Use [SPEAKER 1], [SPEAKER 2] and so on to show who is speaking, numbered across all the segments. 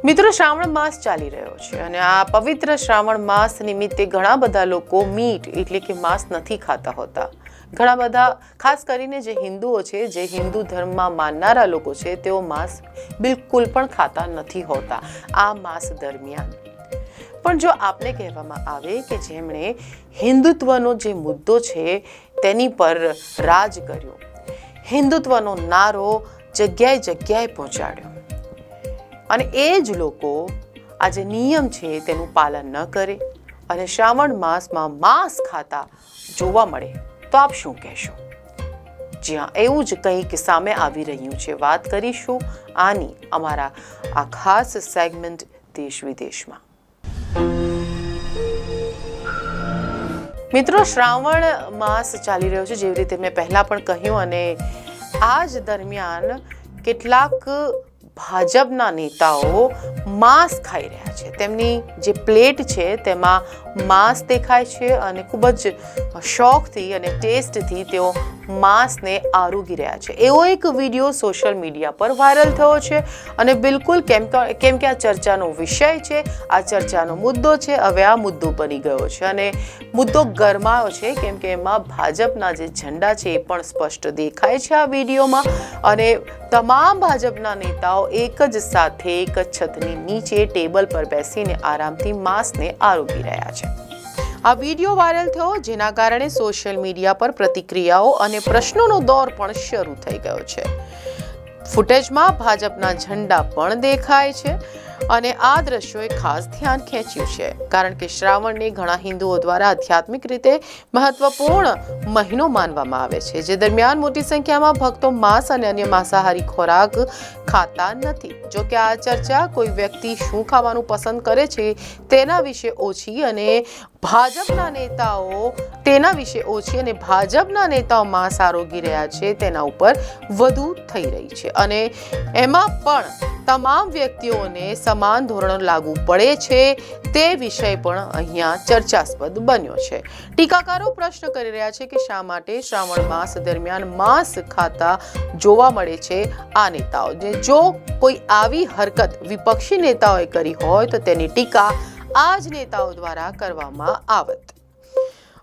[SPEAKER 1] મિત્રો, શ્રાવણ માસ ચાલી રહ્યો છે અને આ પવિત્ર શ્રાવણ માસ નિમિત્તે ઘણા બધા લોકો મીટ એટલે કે માંસ નથી ખાતા હોતા. ઘણા બધા, ખાસ કરીને જે હિન્દુઓ છે, જે હિન્દુ ધર્મમાં માનનારા લોકો છે, તેઓ માંસ બિલકુલ પણ ખાતા નથી હોતા આ માસ દરમિયાન. પણ જો આપને કહેવામાં આવે કે જેમણે હિન્દુત્વનો જે મુદ્દો છે તેની પર રાજ કર્યો, હિન્દુત્વનો નારો જગ્યાએ જગ્યાએ પહોંચાડ્યો, અને એ જ લોકો આ જે નિયમ છે તેનું પાલન ન કરે અને શ્રાવણ માસમાં માંસ ખાતા જોવા મળે તો આપ શું કહેશો? જી હા, એવું જ કંઈક સામે આવી રહ્યું છે. વાત કરીશું આની અમારા આ ખાસ સેગમેન્ટ દેશ વિદેશમાં. મિત્રો, શ્રાવણ માસ ચાલી રહ્યો છે, જેવી રીતે મેં પહેલા પણ કહ્યું, અને આ જ દરમિયાન કેટલાક ભાજપના નેતાઓ માંસ ખાઈ રહ્યા છે. તેમની જે પ્લેટ છે તેમાં માંસ દેખાય છે અને ખૂબ જ શોખથી અને ટેસ્ટથી તેઓ માંસને આરોગી રહ્યા છે. એવો એક વિડીયો સોશિયલ મીડિયા પર વાયરલ થયો છે અને બિલકુલ કેમ કે આ ચર્ચાનો વિષય છે, આ ચર્ચાનો મુદ્દો છે. હવે આ મુદ્દો બની ગયો છે અને મુદ્દો ગરમાયો છે કેમ કે એમાં ભાજપના જે ઝંડા છે એ પણ સ્પષ્ટ દેખાય છે આ વિડીયોમાં, અને તમામ ભાજપના નેતાઓ એક જ સાથે એક જ છતની નીચે ટેબલ પર બેસીને આરામથી માંસને આરોગી રહ્યા છે. આ વિડીયો વાયરલ થયો, જેના કારણે સોશિયલ મીડિયા પર પ્રતિક્રિયાઓ અને પ્રશ્નોનો દોર પણ શરૂ થઈ ગયો છે. ફૂટેજમાં ભાજપના ઝંડા પણ દેખાય છે અને આ દ્રશ્યોએ ખાસ ધ્યાન ખેંચ્યું છે, કારણ કે શ્રાવણને ઘણા હિન્દુઓ દ્વારા આધ્યાત્મિક રીતે મહત્વપૂર્ણ મહિનો માનવામાં આવે છે, જે દરમિયાન મોટી સંખ્યામાં ભક્તો માંસ અને અન્ય માંસાહારી ખોરાક ખાતા નથી. જો કે આ ચર્ચા કોઈ વ્યક્તિ શું ખાવાનું પસંદ કરે છે તેના વિશે ઓછી અને ભાજપના નેતાઓ માંસ આરોગી રહ્યા છે તેના ઉપર વધુ થઈ રહી છે, અને એમાં પણ તમામ વ્યક્તિઓને સમાન ધોરણો લાગુ પડે છે તે વિષય પણ અહીંયા ચર્ચાસ્પદ બન્યો છે. ટીકાકારો પ્રશ્ન કરી રહ્યા છે કે શા માટે શ્રાવણ માસ દરમિયાન માંસ ખાતા જોવા મળે છે આ નેતાઓ. જો કોઈ આવી હરકત વિપક્ષી નેતાઓએ કરી હોય તો તેની ટીકા આ જ નેતાઓ દ્વારા કરવામાં આવત.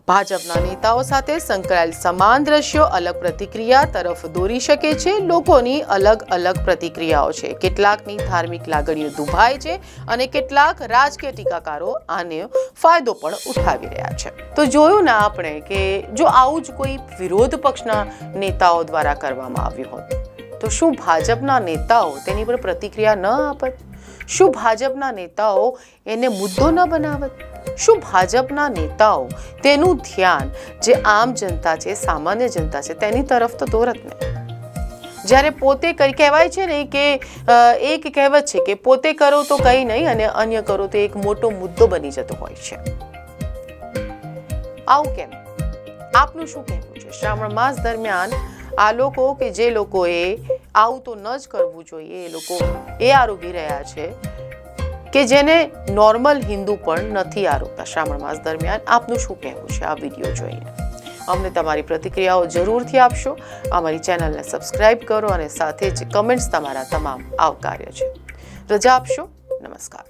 [SPEAKER 1] ભાજપના નેતાઓ સાથે સંકળાયેલ સમાન દ્રશ્યો અલગ પ્રતિક્રિયા તરફ દોરી શકે છે. લોકોની અલગ અલગ પ્રતિક્રિયાઓ છે. કેટલાકની ધાર્મિક લાગણીઓ દુભાય છે અને કેટલાક રાજકીય ટીકાકારો આને ફાયદો પણ ઉઠાવી રહ્યા છે. તો જોયું ને આપણે કે જો આવું જ કોઈ વિરોધ પક્ષના નેતાઓ દ્વારા કરવામાં આવ્યું હોત તો શું ભાજપના નેતાઓ તેની પર પ્રતિક્રિયા ન આપત? શું ભાજપના નેતાઓ એને મુદ્દો ન બનાવત? શું ભાજપના નેતાઓ તેનું ધ્યાન જે આમ જનતા છે, સામાન્ય જનતા છે, તેની તરફ તો દોરત ને? જ્યારે પોતે કહેવાય છે ને કે એક કહેવત છે કે પોતે કરો તો કંઈ નહીં અને અન્ય કરો તો એક મોટો મુદ્દો બની જતો હોય છે. આવું કેમ? આપનું શું કહેવું છે? શ્રાવણ માસ દરમિયાન આ લોકો કે જે લોકોએ આવું તો ન જ કરવું જોઈએ, એ લોકો એ આરોગી રહ્યા છે કે જેને નોર્મલ હિન્દુ પણ નથી આરોગતા શ્રાવણ માસ દરમિયાન. આપનું શું કહેવું છે આ વિડીયો જોઈને? અમને તમારી પ્રતિક્રિયાઓ જરૂરથી આપશો. અમારી ચેનલને સબસ્ક્રાઇબ કરો અને સાથે જ કમેન્ટ્સ તમારા તમામ આવકાર્ય છે. રજા આપશો. નમસ્કાર.